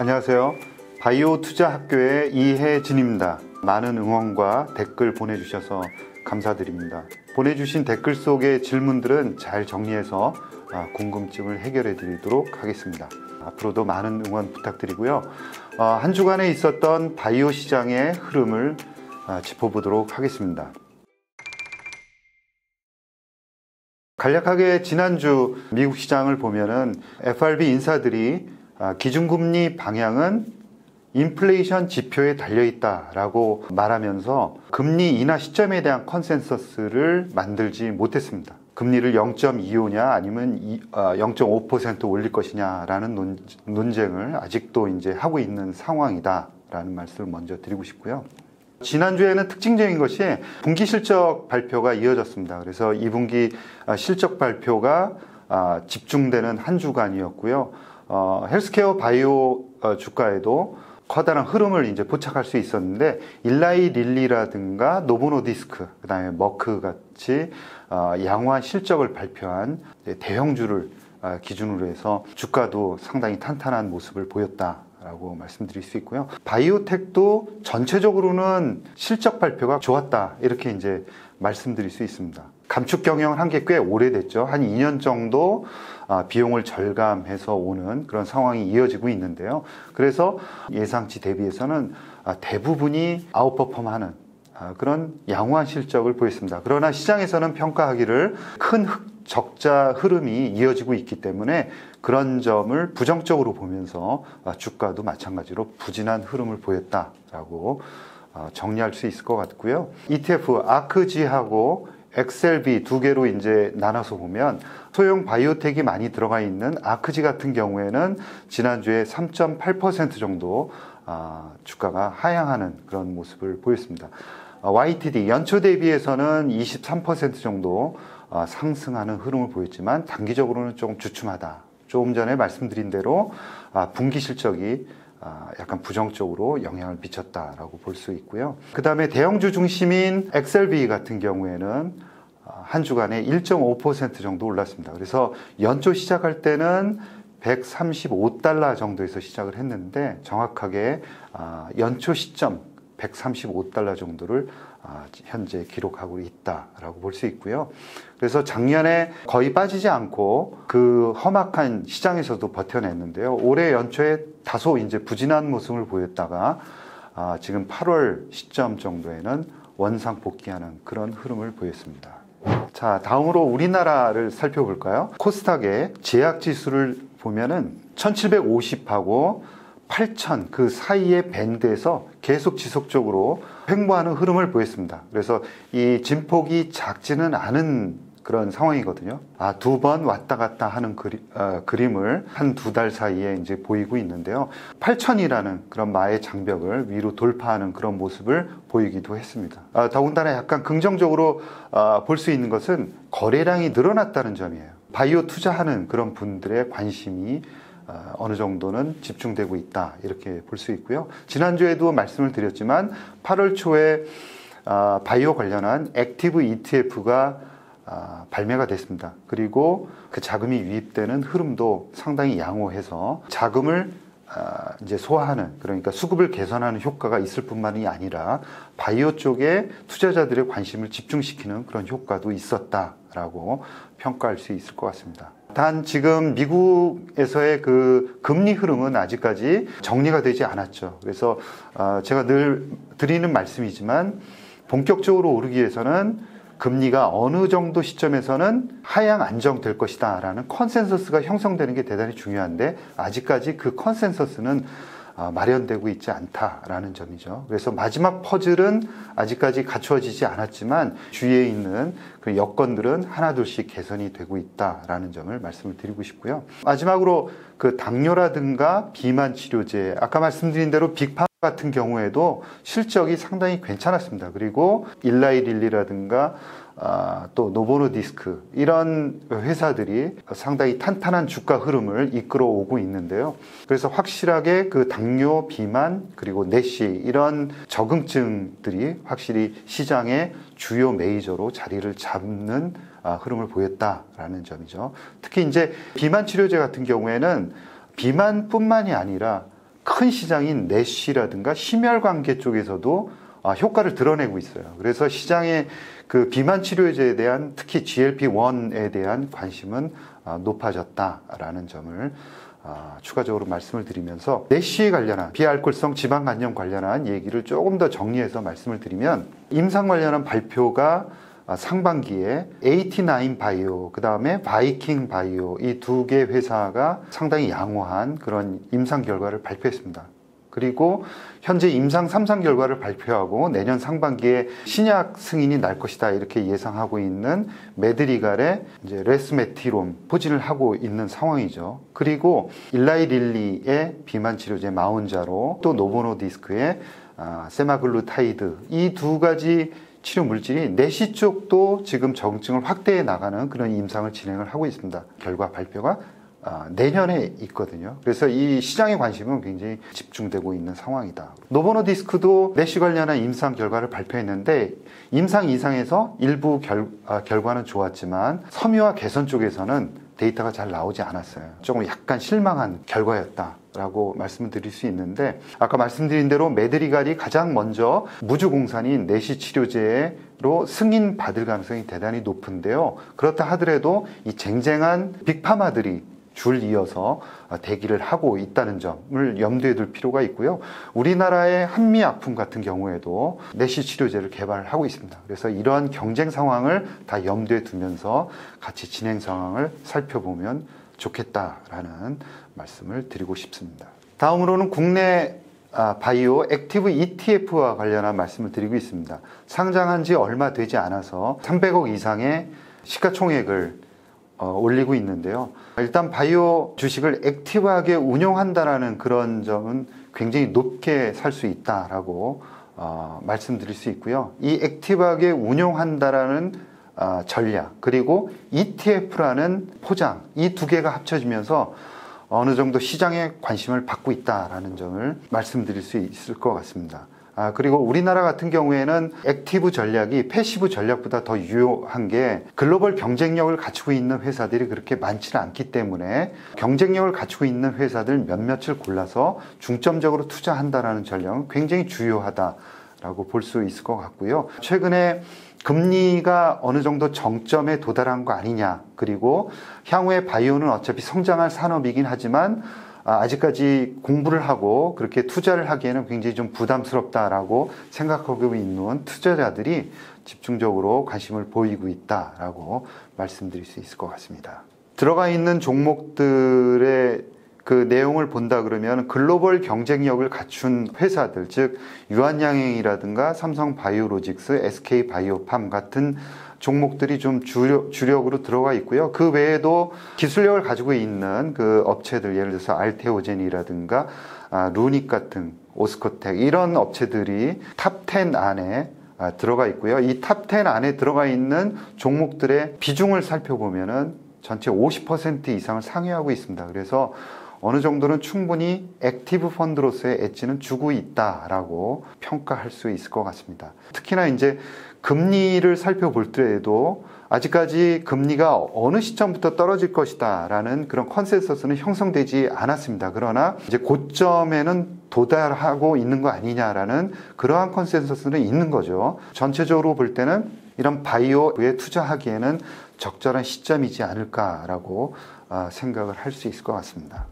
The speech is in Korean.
안녕하세요. 바이오 투자 학교의 이혜진입니다. 많은 응원과 댓글 보내주셔서 감사드립니다. 보내주신 댓글 속의 질문들은 잘 정리해서 궁금증을 해결해 드리도록 하겠습니다. 앞으로도 많은 응원 부탁드리고요. 한 주간에 있었던 바이오 시장의 흐름을 짚어보도록 하겠습니다. 간략하게 지난주 미국 시장을 보면은 FRB 인사들이 기준금리 방향은 인플레이션 지표에 달려있다라고 말하면서 금리 인하 시점에 대한 컨센서스를 만들지 못했습니다. 금리를 0.25냐 아니면 0.5% 올릴 것이냐라는 논쟁을 아직도 이제 하고 있는 상황이다라는 말씀을 먼저 드리고 싶고요. 지난주에는 특징적인 것이 분기 실적 발표가 이어졌습니다. 그래서 2분기 실적 발표가 집중되는 한 주간이었고요. 헬스케어 바이오 주가에도 커다란 흐름을 이제 포착할 수 있었는데 일라이 릴리라든가 노보노디스크, 그다음에 머크 같이 양호한 실적을 발표한 대형주를 기준으로 해서 주가도 상당히 탄탄한 모습을 보였다라고 말씀드릴 수 있고요. 바이오텍도 전체적으로는 실적 발표가 좋았다 이렇게 이제 말씀드릴 수 있습니다. 감축 경영을 한 게 꽤 오래됐죠. 한 2년 정도 비용을 절감해서 오는 그런 상황이 이어지고 있는데요. 그래서 예상치 대비해서는 대부분이 아웃퍼폼하는 그런 양호한 실적을 보였습니다. 그러나 시장에서는 평가하기를 큰 적자 흐름이 이어지고 있기 때문에 그런 점을 부정적으로 보면서 주가도 마찬가지로 부진한 흐름을 보였다라고 정리할 수 있을 것 같고요. ETF 아크지하고 엑셀비 두 개로 이제 나눠서 보면 소형 바이오텍이 많이 들어가 있는 아크지 같은 경우에는 지난주에 3.8% 정도 주가가 하향하는 그런 모습을 보였습니다. YTD 연초 대비해서는 23% 정도 상승하는 흐름을 보였지만 단기적으로는 조금 주춤하다. 조금 전에 말씀드린 대로 분기 실적이 약간 부정적으로 영향을 미쳤다라고 볼 수 있고요. 그 다음에 대형주 중심인 엑셀비 같은 경우에는 한 주간에 1.5% 정도 올랐습니다. 그래서 연초 시작할 때는 135달러 정도에서 시작을 했는데 정확하게 연초 시점 135달러 정도를 현재 기록하고 있다라고 볼 수 있고요. 그래서 작년에 거의 빠지지 않고 그 험악한 시장에서도 버텨냈는데요. 올해 연초에 다소 이제 부진한 모습을 보였다가 지금 8월 시점 정도에는 원상 복귀하는 그런 흐름을 보였습니다. 자, 다음으로 우리나라를 살펴볼까요? 코스닥의 제약 지수를 보면은 1750하고 8000 그 사이의 밴드에서 계속 지속적으로 횡보하는 흐름을 보였습니다. 그래서 이 진폭이 작지는 않은 그런 상황이거든요. 두 번 왔다 갔다 하는 그림을 한 두 달 사이에 이제 보이고 있는데요. 8000이라는 그런 마의 장벽을 위로 돌파하는 그런 모습을 보이기도 했습니다. 더군다나 약간 긍정적으로 볼 수 있는 것은 거래량이 늘어났다는 점이에요. 바이오 투자하는 그런 분들의 관심이 어느 정도는 집중되고 있다 이렇게 볼 수 있고요. 지난주에도 말씀을 드렸지만 8월 초에 바이오 관련한 액티브 ETF가 발매가 됐습니다. 그리고 그 자금이 유입되는 흐름도 상당히 양호해서 자금을 이제 소화하는, 그러니까 수급을 개선하는 효과가 있을 뿐만이 아니라 바이오 쪽에 투자자들의 관심을 집중시키는 그런 효과도 있었다라고 평가할 수 있을 것 같습니다. 단 지금 미국에서의 그 금리 흐름은 아직까지 정리가 되지 않았죠. 그래서 제가 늘 드리는 말씀이지만 본격적으로 오르기 위해서는 금리가 어느 정도 시점에서는 하향 안정될 것이다 라는 컨센서스가 형성되는 게 대단히 중요한데 아직까지 그 컨센서스는 마련되고 있지 않다라는 점이죠. 그래서 마지막 퍼즐은 아직까지 갖추어지지 않았지만 주위에 있는 그 여건들은 하나둘씩 개선이 되고 있다라는 점을 말씀을 드리고 싶고요. 마지막으로 그 당뇨라든가 비만 치료제, 아까 말씀드린 대로 빅파 같은 경우에도 실적이 상당히 괜찮았습니다. 그리고 일라이 릴리라든가 또 노보노디스크 이런 회사들이 상당히 탄탄한 주가 흐름을 이끌어 오고 있는데요. 그래서 확실하게 그 당뇨, 비만 그리고 내시 이런 적응증들이 확실히 시장의 주요 메이저로 자리를 잡는 흐름을 보였다라는 점이죠. 특히 이제 비만 치료제 같은 경우에는 비만뿐만이 아니라 큰 시장인 내쉬라든가 심혈관계 쪽에서도 효과를 드러내고 있어요. 그래서 시장의 그 비만 치료제에 대한 특히 GLP-1에 대한 관심은 높아졌다라는 점을 추가적으로 말씀을 드리면서 내쉬에 관련한 비알코올성 지방간염 관련한 얘기를 조금 더 정리해서 말씀을 드리면 임상 관련한 발표가 상반기에 AT9 바이오, 그 다음에 바이킹 바이오 이 두 개 회사가 상당히 양호한 그런 임상 결과를 발표했습니다. 그리고 현재 임상 3상 결과를 발표하고 내년 상반기에 신약 승인이 날 것이다 이렇게 예상하고 있는 메드리갈의 이제 레스메티롬 포진을 하고 있는 상황이죠. 그리고 일라이 릴리의 비만 치료제 마운자로 또 노보노디스크의 세마글루타이드 이 두 가지 치료 물질이 내시 쪽도 지금 정증을 확대해 나가는 그런 임상을 진행을 하고 있습니다. 결과 발표가 내년에 있거든요. 그래서 이 시장의 관심은 굉장히 집중되고 있는 상황이다. 노보노디스크도 내시 관련한 임상 결과를 발표했는데 임상 이상에서 일부 결과는 좋았지만 섬유화 개선 쪽에서는 데이터가 잘 나오지 않았어요. 조금 약간 실망한 결과였다라고 말씀을 드릴 수 있는데 아까 말씀드린 대로 메드리갈이 가장 먼저 무주공산인 내시 치료제로 승인받을 가능성이 대단히 높은데요. 그렇다 하더라도 이 쟁쟁한 빅파마들이 줄 이어서 대기를 하고 있다는 점을 염두에 둘 필요가 있고요. 우리나라의 한미약품 같은 경우에도 내시 치료제를 개발하고 있습니다. 그래서 이러한 경쟁 상황을 다 염두에 두면서 같이 진행 상황을 살펴보면 좋겠다라는 말씀을 드리고 싶습니다. 다음으로는 국내 바이오 액티브 ETF와 관련한 말씀을 드리고 있습니다. 상장한 지 얼마 되지 않아서 300억 이상의 시가총액을 올리고 있는데요. 일단 바이오 주식을 액티브하게 운용한다라는 그런 점은 굉장히 높게 살 수 있다라고 말씀드릴 수 있고요. 이 액티브하게 운용한다라는 전략 그리고 ETF라는 포장 이 두 개가 합쳐지면서 어느 정도 시장에 관심을 받고 있다라는 점을 말씀드릴 수 있을 것 같습니다. 그리고 우리나라 같은 경우에는 액티브 전략이 패시브 전략보다 더 유효한 게 글로벌 경쟁력을 갖추고 있는 회사들이 그렇게 많지는 않기 때문에 경쟁력을 갖추고 있는 회사들 몇몇을 골라서 중점적으로 투자한다라는 전략은 굉장히 주요하다라고 볼 수 있을 것 같고요. 최근에 금리가 어느 정도 정점에 도달한 거 아니냐, 그리고 향후에 바이오는 어차피 성장할 산업이긴 하지만 아직까지 공부를 하고 그렇게 투자를 하기에는 굉장히 좀 부담스럽다라고 생각하고 있는 투자자들이 집중적으로 관심을 보이고 있다라고 말씀드릴 수 있을 것 같습니다. 들어가 있는 종목들의 그 내용을 본다 그러면 글로벌 경쟁력을 갖춘 회사들, 즉 유한양행이라든가 삼성바이오로직스, SK바이오팜 같은 종목들이 좀 주력으로 들어가 있고요. 그 외에도 기술력을 가지고 있는 그 업체들, 예를 들어서 알테오젠이라든가 루닉 같은 오스코텍 이런 업체들이 탑10 안에 들어가 있고요. 이 탑10 안에 들어가 있는 종목들의 비중을 살펴보면은 전체 50% 이상을 상회하고 있습니다. 그래서 어느 정도는 충분히 액티브 펀드로서의 엣지는 주고 있다라고 평가할 수 있을 것 같습니다. 특히나 이제 금리를 살펴볼 때에도 아직까지 금리가 어느 시점부터 떨어질 것이다 라는 그런 컨센서스는 형성되지 않았습니다. 그러나 이제 고점에는 도달하고 있는 거 아니냐라는 그러한 컨센서스는 있는 거죠. 전체적으로 볼 때는 이런 바이오에 투자하기에는 적절한 시점이지 않을까라고 생각을 할 수 있을 것 같습니다.